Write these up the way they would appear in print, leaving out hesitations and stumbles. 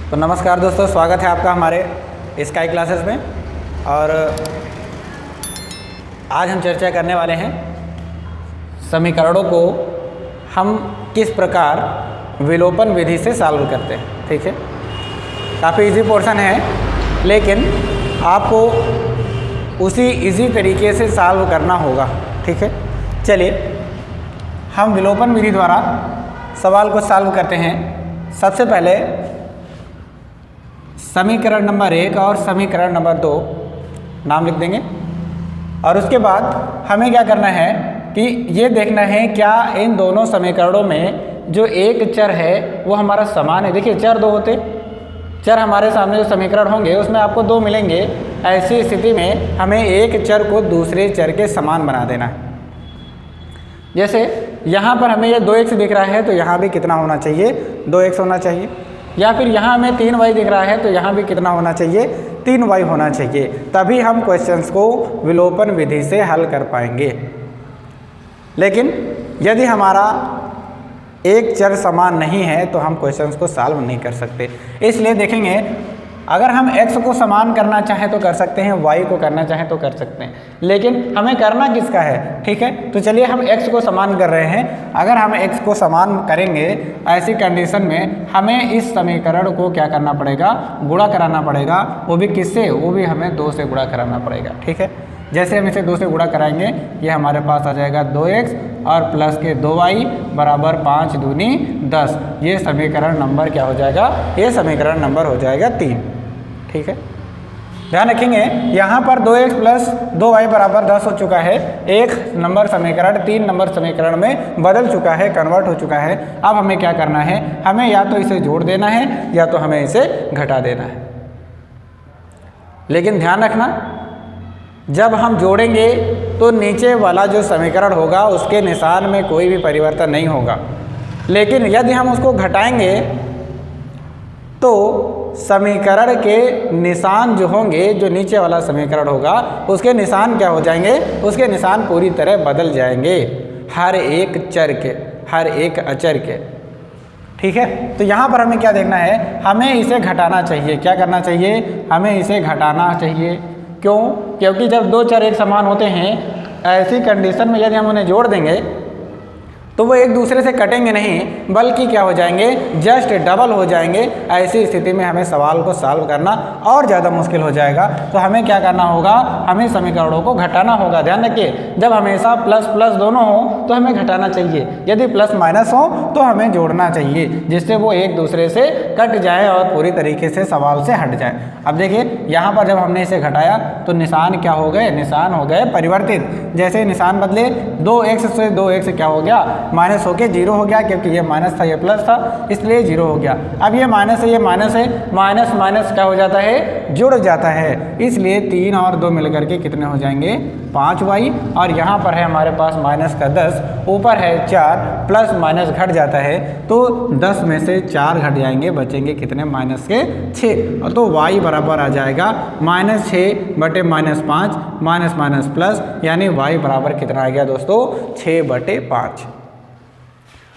तो नमस्कार दोस्तों, स्वागत है आपका हमारे स्काई क्लासेस में। और आज हम चर्चा करने वाले हैं समीकरणों को हम किस प्रकार विलोपन विधि से सॉल्व करते हैं। ठीक है, काफ़ी इजी पोर्शन है, लेकिन आपको उसी इजी तरीके से सॉल्व करना होगा। ठीक है, चलिए हम विलोपन विधि द्वारा सवाल को सॉल्व करते हैं। सबसे पहले समीकरण नंबर 1 और समीकरण नंबर 2 नाम लिख देंगे, और उसके बाद हमें क्या करना है कि ये देखना है क्या इन दोनों समीकरणों में जो एक चर है वो हमारा समान है। देखिए, चर दो होते, चर हमारे सामने जो समीकरण होंगे उसमें आपको दो मिलेंगे। ऐसी स्थिति में हमें एक चर को दूसरे चर के समान बना देना है। जैसे यहाँ पर हमें ये 2x दिख रहा है तो यहाँ भी कितना होना चाहिए, 2x होना चाहिए। या फिर यहाँ हमें 3y दिख रहा है तो यहाँ भी कितना होना चाहिए, 3y होना चाहिए। तभी हम क्वेश्चंस को विलोपन विधि से हल कर पाएंगे। लेकिन यदि हमारा एक चर समान नहीं है तो हम क्वेश्चंस को सॉल्व नहीं कर सकते। इसलिए देखेंगे, अगर हम x को समान करना चाहें तो कर सकते हैं, y को करना चाहें तो कर सकते हैं, लेकिन हमें करना किसका है। ठीक है, तो चलिए हम x को समान कर रहे हैं। अगर हम x को समान करेंगे, ऐसी कंडीशन में हमें इस समीकरण को क्या करना पड़ेगा, गुणा कराना पड़ेगा। वो भी किससे, वो भी हमें 2 से गुणा कराना पड़ेगा। ठीक है, जैसे हम इसे 2 से गुणा कराएंगे, ये हमारे पास आ जाएगा 2x और प्लस के 2y बराबर 5 दूनी 10। ये समीकरण नंबर क्या हो जाएगा, ये समीकरण नंबर हो जाएगा 3। ठीक है, ध्यान रखेंगे यहाँ पर 2x प्लस 2y बराबर 10 हो चुका है। एक नंबर समीकरण 3 नंबर समीकरण में बदल चुका है, कन्वर्ट हो चुका है। अब हमें क्या करना है, हमें या तो इसे जोड़ देना है या तो हमें इसे घटा देना है। लेकिन ध्यान रखना, जब हम जोड़ेंगे तो नीचे वाला जो समीकरण होगा उसके निशान में कोई भी परिवर्तन नहीं होगा। लेकिन यदि हम उसको घटाएंगे तो समीकरण के निशान जो होंगे, जो नीचे वाला समीकरण होगा उसके निशान क्या हो जाएंगे, उसके निशान पूरी तरह बदल जाएंगे, हर एक चर के, हर एक अचर के। ठीक है, तो यहाँ पर हमें क्या देखना है, हमें इसे घटाना चाहिए। क्या करना चाहिए, हमें इसे घटाना चाहिए। क्यों, क्योंकि जब दो चर एक समान होते हैं, ऐसी कंडीशन में यदि हम उन्हें जोड़ देंगे तो वो एक दूसरे से कटेंगे नहीं, बल्कि क्या हो जाएंगे, जस्ट डबल हो जाएंगे। ऐसी स्थिति में हमें सवाल को सॉल्व करना और ज़्यादा मुश्किल हो जाएगा। तो हमें क्या करना होगा, हमें समीकरणों को घटाना होगा। ध्यान रखिए, जब हमेशा प्लस प्लस दोनों हो तो हमें घटाना चाहिए, यदि प्लस माइनस हो तो हमें जोड़ना चाहिए, जिससे वो एक दूसरे से कट जाए और पूरी तरीके से सवाल से हट जाए। अब देखिए, यहाँ पर जब हमने इसे घटाया तो निशान क्या हो गए, निशान हो गए परिवर्तित। जैसे निशान बदले, 2x से 2x क्या हो गया, माइनस होके 0 हो गया, क्योंकि ये माइनस था ये प्लस था, इसलिए 0 हो गया। अब ये माइनस है, ये माइनस है, माइनस माइनस क्या हो जाता है, जुड़ जाता है। इसलिए 3 और 2 मिलकर के कितने हो जाएंगे, 5y। और यहाँ पर है हमारे पास माइनस का 10, ऊपर है 4, प्लस माइनस घट जाता है तो 10 में से 4 घट जाएंगे, बचेंगे कितने, माइनस के 6। और तो y बराबर आ जाएगा -6 बटे -5, माइनस माइनस प्लस, यानी y बराबर कितना आ गया दोस्तों, 6 बटे 5।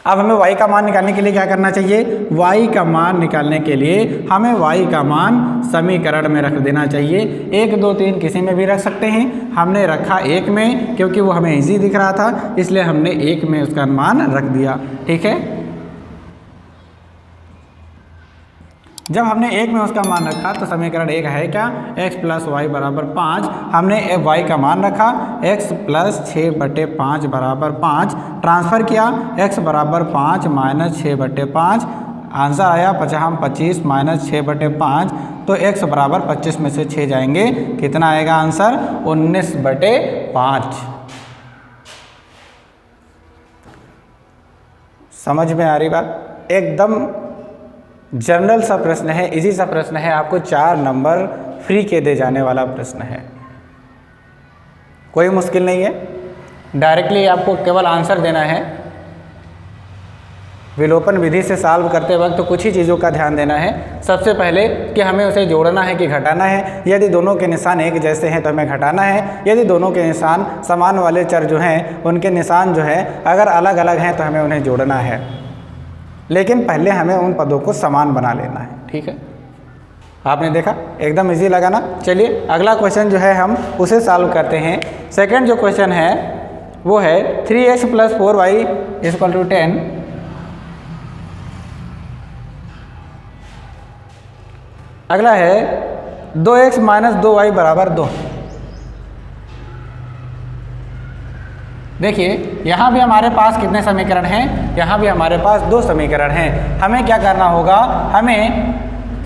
अब हमें y का मान निकालने के लिए क्या करना चाहिए, y का मान निकालने के लिए हमें y का मान समीकरण में रख देना चाहिए। 1 2 3 किसी में भी रख सकते हैं, हमने रखा 1 में क्योंकि वो हमें इजी दिख रहा था, इसलिए हमने 1 में उसका मान रख दिया। ठीक है, जब हमने 1 में उसका मान रखा तो समीकरण 1 है क्या, x प्लस वाई बराबर 5। हमने y का मान रखा, x प्लस 6 बटे 5 बराबर 5, ट्रांसफ़र किया, x बराबर 5 माइनस 6 बटे 5, आंसर आया 25 माइनस 6 बटे 5। तो x बराबर 25 में से 6 जाएंगे, कितना आएगा आंसर, 19 बटे 5। समझ में आ रही बात, एकदम जनरल सा प्रश्न है, इजी सा प्रश्न है, आपको 4 नंबर फ्री के दे जाने वाला प्रश्न है, कोई मुश्किल नहीं है। डायरेक्टली आपको केवल आंसर देना है। विलोपन विधि से सॉल्व करते वक्त तो कुछ ही चीज़ों का ध्यान देना है। सबसे पहले कि हमें उसे जोड़ना है कि घटाना है। यदि दोनों के निशान एक जैसे हैं तो हमें घटाना है। यदि दोनों के निशान समान वाले चर जो हैं उनके निशान जो है अगर अलग अलग हैं तो हमें उन्हें जोड़ना है, लेकिन पहले हमें उन पदों को समान बना लेना है। ठीक है, आपने देखा एकदम इजी लगा ना। चलिए अगला क्वेश्चन जो है हम उसे सॉल्व करते हैं। सेकंड जो क्वेश्चन है वो है 3x + 4y = 10। अगला है 2x - 2y = 2। देखिए यहाँ भी हमारे पास कितने समीकरण हैं, यहाँ भी हमारे पास 2 समीकरण हैं। हमें क्या करना होगा, हमें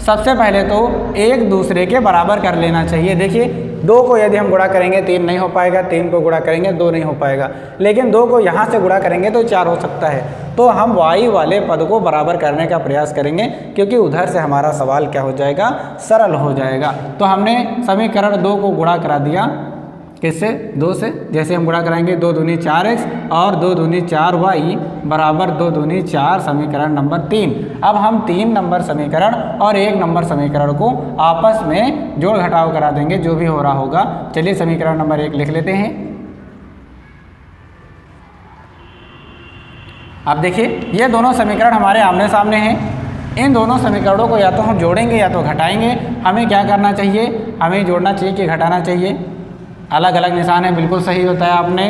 सबसे पहले तो एक दूसरे के बराबर कर लेना चाहिए। देखिए 2 को यदि हम गुणा करेंगे 3 नहीं हो पाएगा, 3 को गुणा करेंगे 2 नहीं हो पाएगा, लेकिन 2 को यहाँ से गुणा करेंगे तो 4 हो सकता है। तो हम y वाले पद को बराबर करने का प्रयास करेंगे, क्योंकि उधर से हमारा सवाल क्या हो जाएगा, सरल हो जाएगा। तो हमने समीकरण 2 को गुणा करा दिया, किससे, 2 से। जैसे हम गुणा कराएंगे 2 दूनी 4x और 2 दूनी 4y बराबर 2 दूनी 4, समीकरण नंबर 3। अब हम 3 नंबर समीकरण और 1 नंबर समीकरण को आपस में जोड़ घटाव करा देंगे, जो भी हो रहा होगा। चलिए समीकरण नंबर 1 लिख लेते हैं। अब देखिए ये दोनों समीकरण हमारे आमने सामने हैं। इन दोनों समीकरणों को या तो हम जोड़ेंगे या तो घटाएंगे। हमें क्या करना चाहिए, हमें जोड़ना चाहिए कि घटाना चाहिए। अलग अलग निशान है, बिल्कुल सही होता है आपने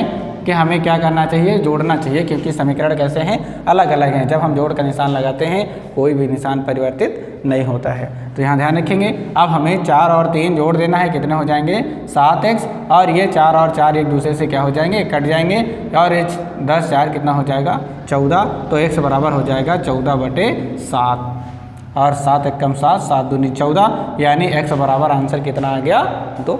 कि हमें क्या करना चाहिए, जोड़ना चाहिए, क्योंकि समीकरण कैसे हैं, अलग अलग हैं। जब हम जोड़ का निशान लगाते हैं कोई भी निशान परिवर्तित नहीं होता है। तो यहाँ ध्यान रखेंगे। अब हमें 4 और 3 जोड़ देना है, कितने हो जाएंगे, 7x, और ये 4 और 4 एक दूसरे से क्या हो जाएंगे, कट जाएंगे, और 10 4 कितना हो जाएगा, 14। तो x बराबर हो जाएगा 14/7, और 7 × 7, 7 दूनी 14, यानी x बराबर आंसर कितना आ गया, 2।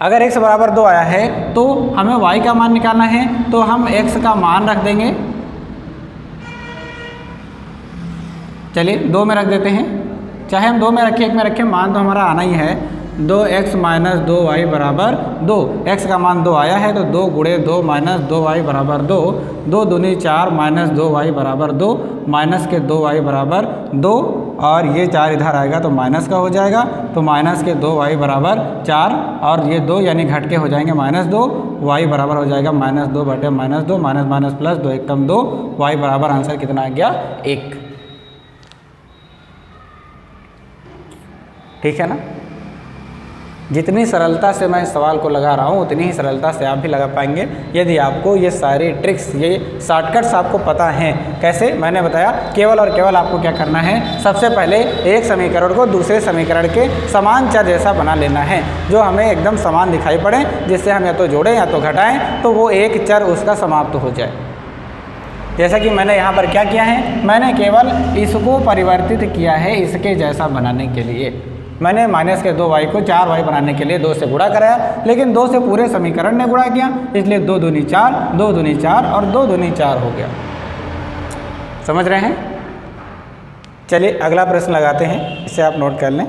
अगर x बराबर 2 आया है तो हमें y का मान निकालना है, तो हम x का मान रख देंगे। चलिए 2 में रख देते हैं, चाहे हम 2 में रखें 1 में रखें, मान तो हमारा आना ही है। 2x - 2y = 2। x का मान 2 आया है तो 2 × 2 - 2y = 2। 2 दूनी 4 - 2y = 2, माइनस के 2y = 2, और ये 4 इधर आएगा तो माइनस का हो जाएगा, तो माइनस के 2y = 4, और ये 2 यानी घट के हो जाएंगे -2, y बराबर हो जाएगा -2/-2, माइनस माइनस प्लस, 2 × 2, y बराबर आंसर कितना आ गया, 1। ठीक है ना। जितनी सरलता से मैं इस सवाल को लगा रहा हूँ उतनी ही सरलता से आप भी लगा पाएंगे, यदि आपको ये सारी ट्रिक्स, ये शॉर्टकट्स आपको पता हैं। कैसे, मैंने बताया, केवल और केवल आपको क्या करना है, सबसे पहले एक समीकरण को दूसरे समीकरण के समान चर जैसा बना लेना है, जो हमें एकदम समान दिखाई पड़े, जिससे हम या तो जोड़ें या तो घटाएं, तो वो एक चर उसका समाप्त हो जाए। जैसा कि मैंने यहाँ पर क्या किया है, मैंने केवल इसको परिवर्तित किया है इसके जैसा बनाने के लिए। मैंने माइनस के 2y को 4y बनाने के लिए 2 से गुणा कराया, लेकिन 2 से पूरे समीकरण ने गुणा किया, इसलिए 2 दूनी 4, 2 दूनी 4 और 2 दूनी 4 हो गया। समझ रहे हैं। चलिए अगला प्रश्न लगाते हैं, इसे आप नोट कर लें।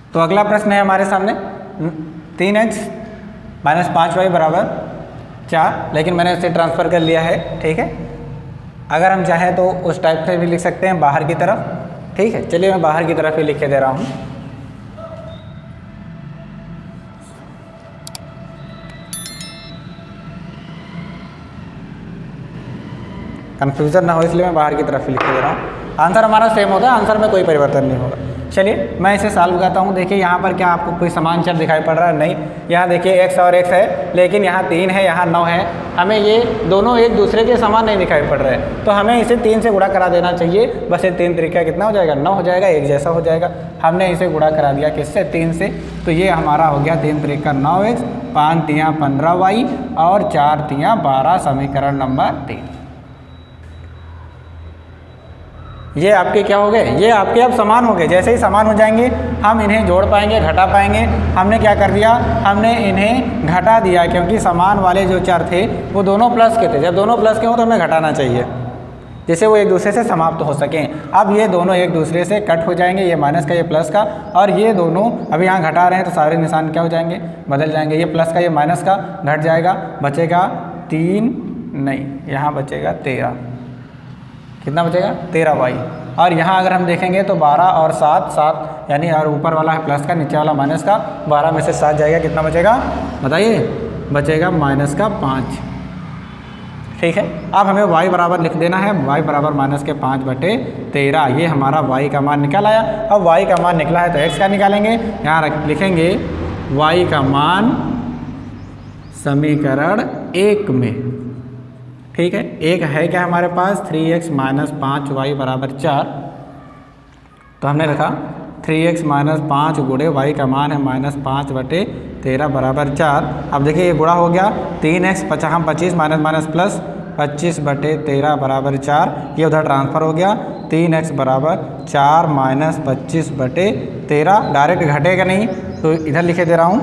तो अगला प्रश्न है हमारे सामने 3x - 5y = 4, लेकिन मैंने उसे ट्रांसफ़र कर लिया है। ठीक है, अगर हम चाहें तो उस टाइप से भी लिख सकते हैं, बाहर की तरफ। ठीक है, चलिए मैं बाहर की तरफ ही लिख के दे रहा हूँ। कन्फ्यूज़न ना हो इसलिए मैं बाहर की तरफ ही लिख के दे रहा हूँ। आंसर हमारा सेम होगा, आंसर में कोई परिवर्तन नहीं होगा। चलिए मैं इसे सॉल्व करता हूँ। देखिए यहाँ पर क्या आपको कोई समान चर दिखाई पड़ रहा है, नहीं। यहाँ देखिए x और x है, लेकिन यहाँ 3 है, यहाँ 9 है। हमें ये दोनों एक दूसरे के समान नहीं दिखाई पड़ रहे हैं, तो हमें इसे 3 से गुणा करा देना चाहिए। बस ये 3 तरीका कितना हो जाएगा, 9 हो जाएगा, एक जैसा हो जाएगा। हमने इसे गुणा करा दिया किससे, 3 से, तो ये हमारा हो गया 3 तरीका 9x, 5 तियाँ 15y और 4 तियाँ 12, समीकरण नंबर 3। ये आपके क्या हो गए, ये आपके अब समान हो गए। जैसे ही समान हो जाएंगे हम इन्हें जोड़ पाएंगे, घटा पाएंगे। हमने क्या कर दिया, हमने इन्हें घटा दिया, क्योंकि समान वाले जो चर थे वो दोनों प्लस के थे। जब दोनों प्लस के हों तो हमें घटाना चाहिए, जिससे वो एक दूसरे से समाप्त हो सकें। अब ये दोनों एक दूसरे से कट हो जाएंगे, ये माइनस का ये प्लस का, और ये दोनों अब यहाँ घटा रहे हैं तो सारे निशान क्या हो जाएंगे, बदल जाएंगे। ये प्लस का ये माइनस का घट जाएगा, बचेगा 3 नहीं, यहाँ बचेगा 13। कितना बचेगा? 13y। और यहाँ अगर हम देखेंगे तो 12 और 7 यानी और ऊपर वाला है प्लस का, नीचे वाला माइनस का। 12 में से 7 जाएगा, कितना बचेगा बताइए? बचेगा -5। ठीक है, अब हमें y बराबर लिख देना है, y बराबर -5/13। ये हमारा y का मान निकल आया। अब y का मान निकला है तो x का निकालेंगे। यहाँ लिखेंगे y का मान समीकरण 1 में। ठीक है, एक है क्या हमारे पास? 3x - 5y = 4। तो हमने रखा 3x - 5 गुणे y का मान है -5/13 = 4। अब देखिए ये गुणा हो गया, 3x 25 माइनस प्लस 25/13 = 4। ये उधर ट्रांसफ़र हो गया, 3x = 4 - 25/13। डायरेक्ट घटेगा नहीं तो इधर लिखे दे रहा हूँ,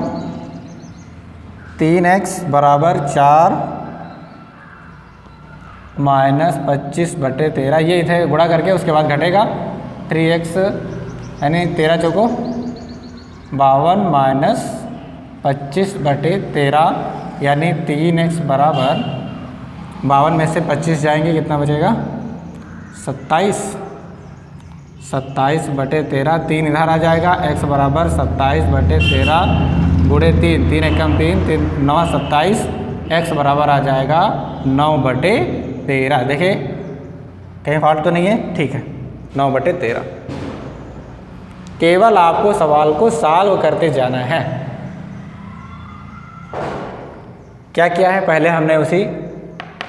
3x = 4 - 25/13। ये इधर गुणा करके उसके बाद घटेगा, 3x यानी 13 चौको 52 - 25/13 यानी 3x बराबर 52 में से 25 जाएंगे, कितना बचेगा? 27। 27/13, 3 इधर आ जाएगा, x बराबर 27/13 गुणे 3, 3 एकम 3, 3 9 27, x बराबर आ जाएगा 9/13। देखिए कहीं फॉल्ट तो नहीं है? ठीक है, 9/13। केवल आपको सवाल को सॉल्व करते जाना है। क्या किया है? पहले हमने उसी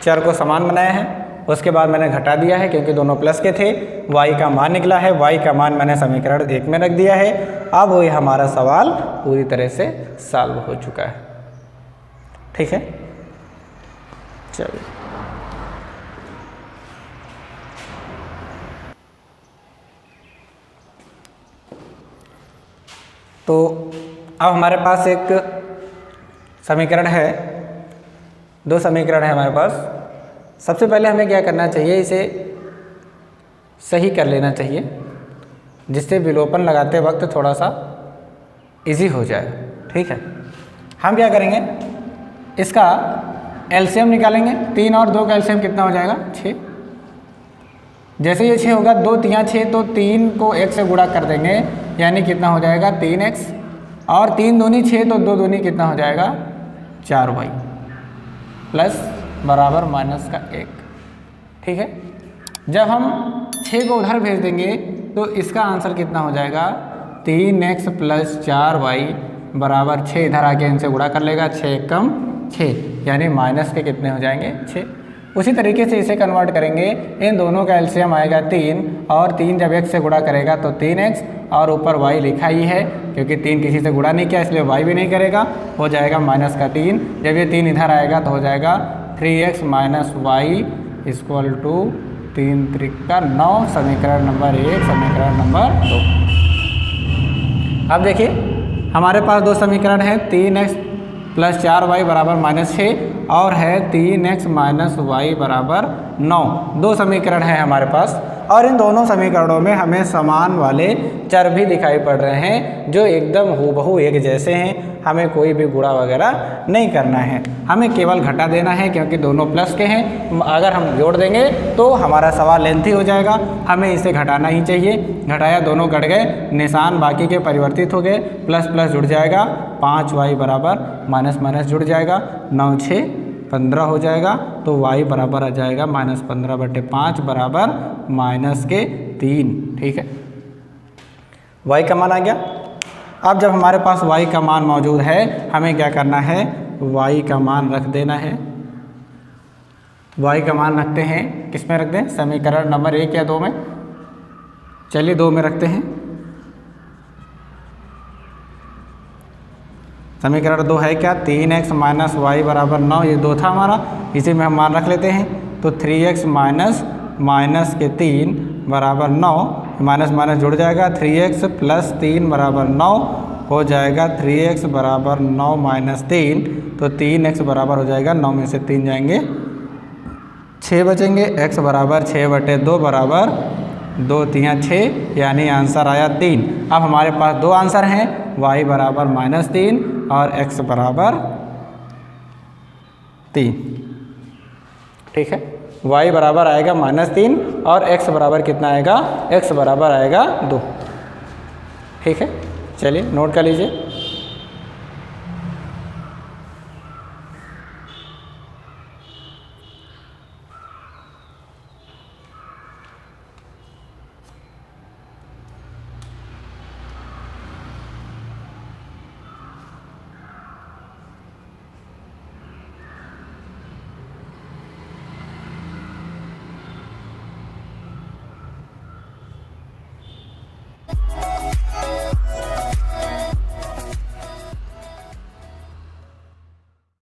चर को समान बनाया है, उसके बाद मैंने घटा दिया है क्योंकि दोनों प्लस के थे। y का मान निकला है, y का मान मैंने समीकरण 1 में रख दिया है। अब वही हमारा सवाल पूरी तरह से सॉल्व हो चुका है। ठीक है, चलिए तो अब हमारे पास एक समीकरण है, 2 समीकरण है हमारे पास। सबसे पहले हमें क्या करना चाहिए? इसे सही कर लेना चाहिए, जिससे विलोपन लगाते वक्त थोड़ा सा इजी हो जाए। ठीक है, हम क्या करेंगे? इसका एलसीएम निकालेंगे। 3 और 2 का एलसीएम कितना हो जाएगा? 6। जैसे ये 6 होगा, 2 3 6, तो 3 को 1 से गुणा कर देंगे, यानी कितना हो जाएगा? 3x। और 3 दूनी 6, तो 2 दूनी कितना हो जाएगा? 4y प्लस बराबर माइनस का 1। ठीक है, जब हम 6 को उधर भेज देंगे तो इसका आंसर कितना हो जाएगा? 3x + 4y = 6। इधर आके इनसे गुणा कर लेगा, 6 एकम 6 यानी माइनस के कितने हो जाएंगे? 6। उसी तरीके से इसे कन्वर्ट करेंगे, इन दोनों का एलसीएम आएगा 3, और 3 जब 1 से गुणा करेगा तो 3x, और ऊपर y लिखा ही है क्योंकि 3 किसी से गुणा नहीं किया इसलिए y भी नहीं करेगा, हो जाएगा -3। जब ये 3 इधर आएगा तो हो जाएगा 3x - y = 3 × 3 = 9। समीकरण नंबर 1, समीकरण नंबर 2। अब देखिए हमारे पास 2 समीकरण हैं, 3x + 4y = -6 और है 3x - y = 9। 2 समीकरण हैं हमारे पास, और इन दोनों समीकरणों में हमें समान वाले चर भी दिखाई पड़ रहे हैं जो एकदम हूबहू एक जैसे हैं। हमें कोई भी गुणा वगैरह नहीं करना है, हमें केवल घटा देना है क्योंकि दोनों प्लस के हैं। अगर हम जोड़ देंगे तो हमारा सवाल लेंथी हो जाएगा, हमें इसे घटाना ही चाहिए। घटाया, दोनों घट गए, निशान बाकी के परिवर्तित हो गए, प्लस प्लस जुड़ जाएगा, 5y बराबर माइनस माइनस जुड़ जाएगा, 9 6 15 हो जाएगा, तो y बराबर आ जाएगा -15/5 बराबर -3। ठीक है, y का मान आ गया। अब जब हमारे पास y का मान मौजूद है, हमें क्या करना है? y का मान रख देना है। y का मान रखते हैं, किस में रख दें? समीकरण नंबर 1 या 2 में? चलिए 2 में रखते हैं। समीकरण 2 है क्या? 3x - y = 9, ये 2 था हमारा, इसी में हम मान रख लेते हैं। तो 3x - -3 = 9, माइनस माइनस जुड़ जाएगा, 3x + 3 = 9 हो जाएगा, 3x = 9 - 3, तो 3x बराबर हो जाएगा, 9 में से 3 जाएंगे, 6 बचेंगे, x बराबर 6/2 बराबर 2 3 6, यानी आंसर आया 3। अब हमारे पास 2 आंसर हैं, y बराबर -3 और x बराबर 3। ठीक है। y बराबर आएगा -3 और x बराबर कितना आएगा, x बराबर आएगा 2। ठीक है, चलिए नोट कर लीजिए।